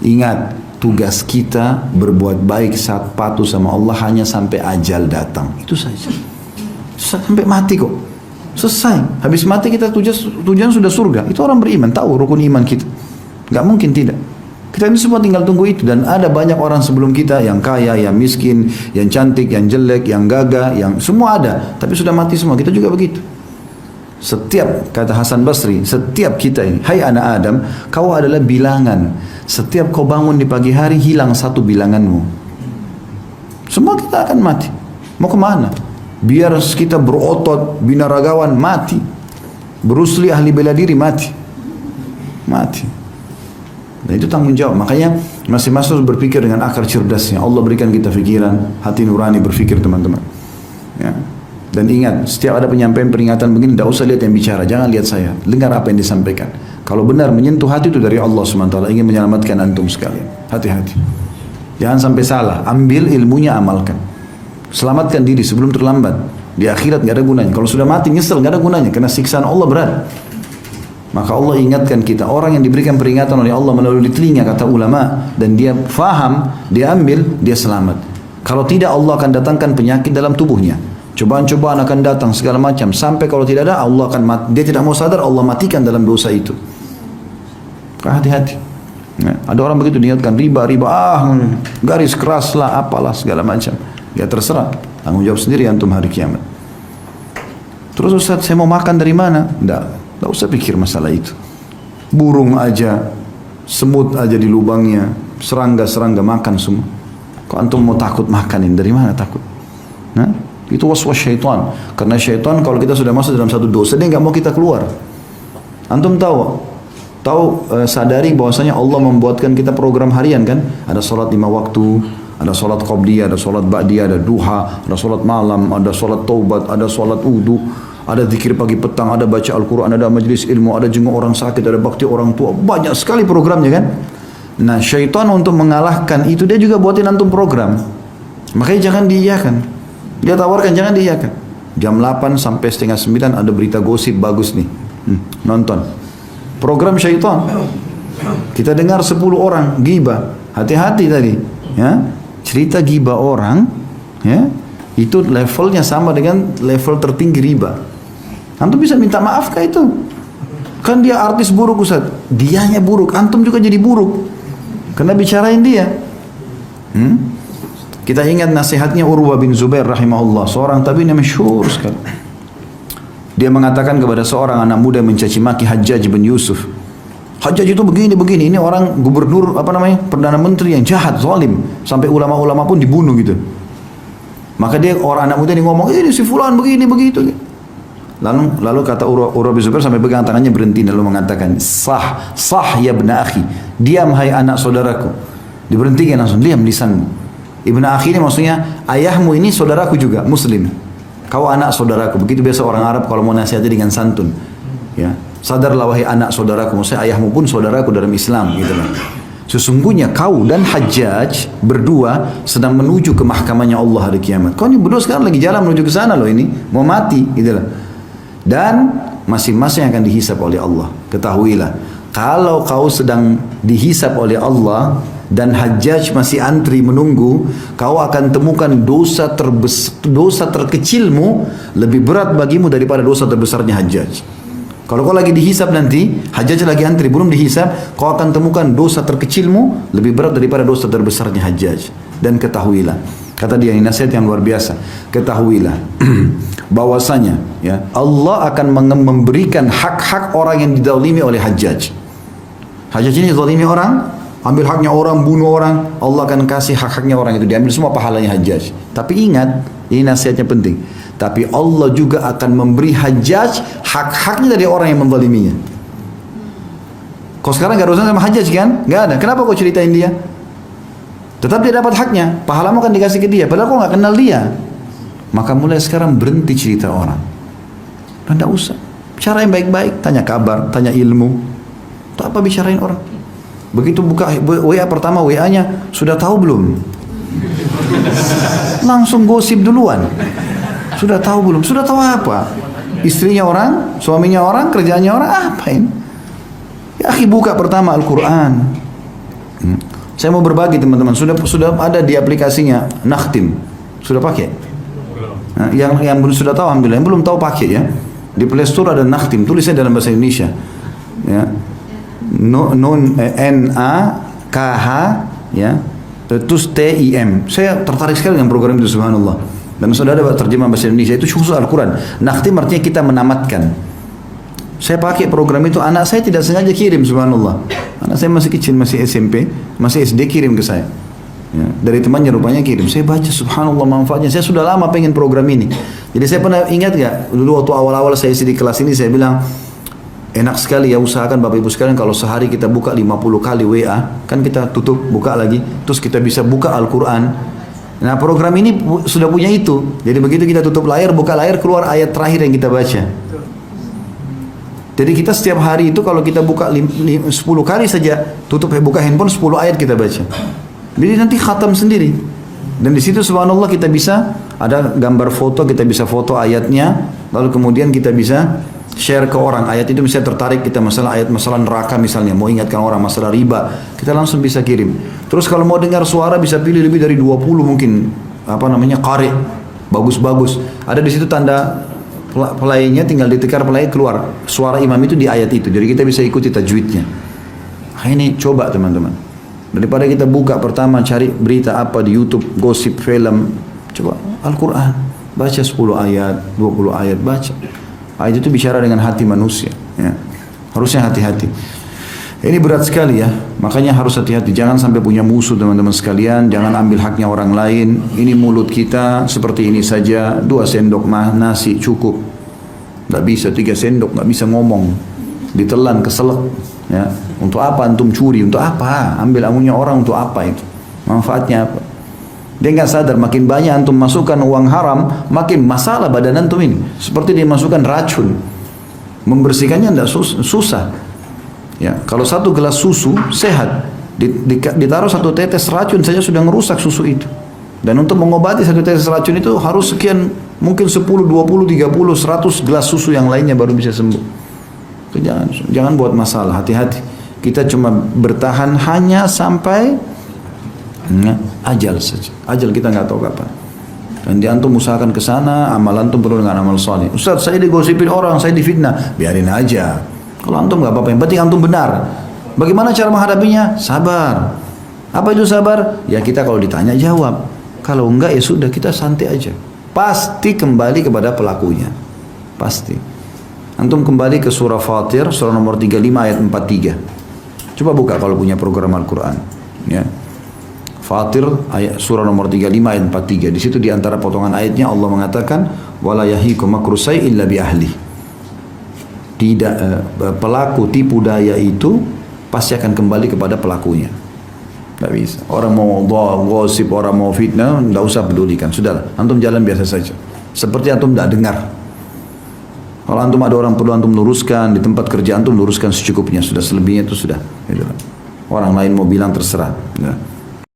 Ingat, tugas kita berbuat baik saat patuh sama Allah hanya sampai ajal datang. Itu saja. Sampai mati kok. Selesai. Habis mati kita tujuan sudah surga. Itu orang beriman, tahu rukun iman kita. Gak mungkin tidak. Kita ini semua tinggal tunggu itu. Dan ada banyak orang sebelum kita yang kaya, yang miskin, yang cantik, yang jelek, yang gagah, yang semua ada. Tapi sudah mati semua. Kita juga begitu. Setiap, kata Hasan Basri, setiap kita ini, hai anak Adam, kau adalah bilangan. Setiap kau bangun di pagi hari, hilang satu bilanganmu. Semua kita akan mati. Mau kemana? Biar kita berotot, binaragawan, mati. Bruce Lee, ahli bela diri, mati. Mati. Dan itu tanggung jawab. Makanya masing-masing harus berpikir dengan akal cerdasnya. Allah berikan kita pikiran, hati nurani berpikir, teman-teman. Ya. Dan ingat, setiap ada penyampaian peringatan begini, tidak usah lihat yang bicara, jangan lihat saya, dengar apa yang disampaikan. Kalau benar menyentuh hati itu dari Allah SWT, ingin menyelamatkan antum sekalian. Hati-hati. Jangan sampai salah, ambil ilmunya, amalkan. Selamatkan diri sebelum terlambat. Di akhirat gak ada gunanya. Kalau sudah mati nyesel gak ada gunanya, karena siksaan Allah berat. Maka Allah ingatkan kita, orang yang diberikan peringatan oleh Allah melalui telinga, kata ulama, dan dia faham, dia ambil, dia selamat. Kalau tidak, Allah akan datangkan penyakit dalam tubuhnya. Cobaan-cobaan akan datang segala macam, sampai kalau tidak ada, Allah akan mati. Dia tidak mau sadar, Allah matikan dalam dosa itu. Hati-hati. Ya, ada orang begitu diingatkan riba, garis keras lah, apalah segala macam. Ya terserah, tanggung jawab sendiri antum hari kiamat. Terus Ustaz, saya mau makan dari mana? Tidak usah pikir masalah itu. Burung aja, semut aja di lubangnya, serangga-serangga makan semua. Kok antum mau takut makanin? Dari mana takut? Nah? Itu waswas syaitan. Karena syaitan kalau kita sudah masuk dalam satu dosa, dia nggak mau kita keluar. Antum tahu, sadari bahwasanya Allah membuatkan kita program harian kan? Ada sholat 5 waktu, ada sholat qabliyah, ada sholat ba'diyah, ada duha, ada sholat malam, ada sholat taubat, ada sholat wudu, ada zikir pagi petang, ada baca Al-Quran, ada majlis ilmu, ada jenguk orang sakit, ada bakti orang tua. Banyak sekali programnya kan? Nah, syaitan untuk mengalahkan itu dia juga buatin antum program. Makanya jangan diiyakan. Dia tawarkan, jangan diiyakan. Jam 8 sampai setengah 9 ada berita gosip bagus nih. Nonton. Program syaitan. Kita dengar 10 orang gibah. Hati-hati tadi. Ya. Cerita gibah orang, ya, itu levelnya sama dengan level tertinggi riba. Antum bisa minta maaf kah itu? Kan dia artis buruk Ustaz. Dianya buruk, antum juga jadi buruk. Karena bicarain dia. Kita ingat nasihatnya Urwah bin Zubair rahimahullah, seorang tabi'in yang masyhur sekali. Dia mengatakan kepada seorang anak muda yang mencaci maki Hajjaj bin Yusuf. Hajjaj itu begini, ini orang gubernur perdana menteri yang jahat, zalim, sampai ulama-ulama pun dibunuh gitu. Maka dia orang anak muda ini ngomong, ini si fulan begini begitu. Lalu kata Urwah bin Zubair sampai pegang tangannya berhenti, lalu mengatakan, sah ya ibn akhi, diam hai anak saudaraku. Diberhentikan langsung, diam lisanmu. Ibn akhi ini maksudnya ayahmu ini saudaraku juga, muslim. Kau anak saudaraku. Begitu biasa orang Arab kalau mau nasihati dengan santun. Ya, sadarlah wahai anak saudaraku, maksudnya ayahmu pun saudaraku dalam Islam gitu loh. Sesungguhnya kau dan Hajjaj berdua sedang menuju ke mahkamahnya Allah hari kiamat. Kau ini berdua sekarang lagi jalan menuju ke sana loh, ini mau mati gitu loh. Dan masing-masing akan dihisap oleh Allah. Ketahuilah, kalau kau sedang dihisap oleh Allah dan Hajjaj masih antri menunggu, kau akan temukan dosa terkecilmu lebih berat bagimu daripada dosa terbesarnya Hajjaj. Kalau kau lagi dihisap nanti, Hajjaj lagi antri belum dihisap, kau akan temukan dosa terkecilmu lebih berat daripada dosa terbesarnya Hajjaj. Dan ketahuilah, kata dia, ini nasihat yang luar biasa, ketahuilah bahwasanya ya, Allah akan memberikan hak-hak orang yang dizalimi oleh Hajjaj. Hajjaj ini zalimi orang, ambil haknya orang, bunuh orang, Allah akan kasih hak-haknya orang itu, diambil semua pahalanya Hajjaj. Tapi ingat, ini nasihatnya penting. Tapi Allah juga akan memberi Hajjaj hak-haknya dari orang yang menzaliminya. Kau sekarang gak ada urusan sama Hajjaj kan? Gak ada. Kenapa kau ceritain dia? Tetap dia dapat haknya, pahalamu akan dikasih ke dia, padahal kau gak kenal dia. Maka mulai sekarang berhenti cerita orang. Dan gak usah. Bicara yang baik-baik, tanya kabar, tanya ilmu. Tak apa bicarain orang. Begitu buka WA pertama, WA-nya sudah tahu belum? Langsung gosip duluan. Sudah tahu belum? Sudah tahu apa? Istrinya orang, suaminya orang, kerjaannya orang, apa ini? Ya akhi, buka pertama Al-Quran. Saya mau berbagi teman-teman, sudah ada di aplikasinya Nakhtim. Sudah pakai? Nah, yang belum sudah tahu alhamdulillah, yang belum tahu pakai ya. Di Play Store ada Nakhtim, tulisnya dalam bahasa Indonesia. Ya. NAKH ya. Terus TIM. Saya tertarik sekali dengan program itu, subhanallah. Dan sudah ada terjemah bahasa Indonesia, itu khusus Al-Quran. Nakhtim artinya kita menamatkan. Saya pakai program itu, anak saya tidak sengaja kirim, subhanallah. Anak saya masih kecil, masih SMP, masih SD, kirim ke saya. Ya, dari temannya rupanya kirim. Saya baca, subhanallah manfaatnya. Saya sudah lama pengen program ini. Jadi saya pernah ingat gak, dulu waktu awal-awal saya isi di kelas ini, saya bilang, enak sekali ya, usahakan Bapak Ibu sekalian kalau sehari kita buka 50 kali WA, kan kita tutup, buka lagi, terus kita bisa buka Al-Quran. Nah program ini sudah punya itu. Jadi begitu kita tutup layar, buka layar, keluar ayat terakhir yang kita baca. Jadi kita setiap hari itu kalau kita buka 10 kali saja, tutup buka handphone 10 ayat kita baca. Jadi nanti khatam sendiri. Dan di situ subhanallah kita bisa ada gambar foto, kita bisa foto ayatnya, lalu kemudian kita bisa share ke orang. Ayat itu misalnya tertarik kita masalah ayat masalah neraka misalnya, mau ingatkan orang masalah riba, kita langsung bisa kirim. Terus kalau mau dengar suara bisa pilih lebih dari 20 mungkin qari, bagus-bagus. Ada di situ tanda pelaynya, tinggal ditekar pelay keluar suara imam itu di ayat itu. Jadi kita bisa ikuti tajwidnya. Nah, ini coba teman-teman. Daripada kita buka pertama cari berita apa di YouTube, gosip, film, coba Al-Quran, baca 10 ayat, 20 ayat, baca. Ayat itu bicara dengan hati manusia, ya. Harusnya hati-hati. Ini berat sekali ya, makanya harus hati-hati. Jangan sampai punya musuh teman-teman sekalian, jangan ambil haknya orang lain. Ini mulut kita seperti ini saja, 2 sendok nasi cukup. Nggak bisa 3 sendok, nggak bisa ngomong. Ditelan, keselak. Ya. Untuk apa antum curi? Untuk apa? Ambil amunnya orang untuk apa itu? Manfaatnya apa? Dia nggak sadar, makin banyak antum masukkan uang haram, makin masalah badan antum ini. Seperti dia masukkan racun. Membersihkannya tidak susah. Ya, kalau 1 gelas susu sehat, ditaruh 1 tetes racun saja sudah merusak susu itu. Dan untuk mengobati 1 tetes racun itu harus sekian, mungkin 10, 20, 30, 100 gelas susu yang lainnya baru bisa sembuh. Itu jangan buat masalah, hati-hati. Kita cuma bertahan hanya sampai ajal saja. Ajal kita nggak tahu kapan. Dan di antum usahakan ke sana, amal antum penuh dengan amal saleh. Ustaz, saya digosipin orang, saya difitnah. Biarin aja. Kalau antum nggak apa-apa, yang penting antum benar. Bagaimana cara menghadapinya? Sabar. Apa itu sabar? Ya kita kalau ditanya jawab. Kalau enggak ya sudah, kita santai aja. Pasti kembali kepada pelakunya. Pasti. Antum kembali ke surah Fatir, surah nomor 35 ayat 43. Coba buka kalau punya program Al-Quran. Ya. Fatir ayat surah nomor 35 ayat 43. Di situ di antara potongan ayatnya Allah mengatakan wala yahikum makru sayyi illa bi ahli. Tidak pelaku tipu daya itu pasti akan kembali kepada pelakunya. Tidak bisa. Orang mau gosip, orang mau fitnah, tidak usah pedulikan. Sudah, antum jalan biasa saja. Seperti antum tidak dengar. Kalau antum ada orang perlu antum luruskan, di tempat kerja antum luruskan secukupnya. Sudah, selebihnya itu sudah. Orang lain mau bilang terserah. Ya.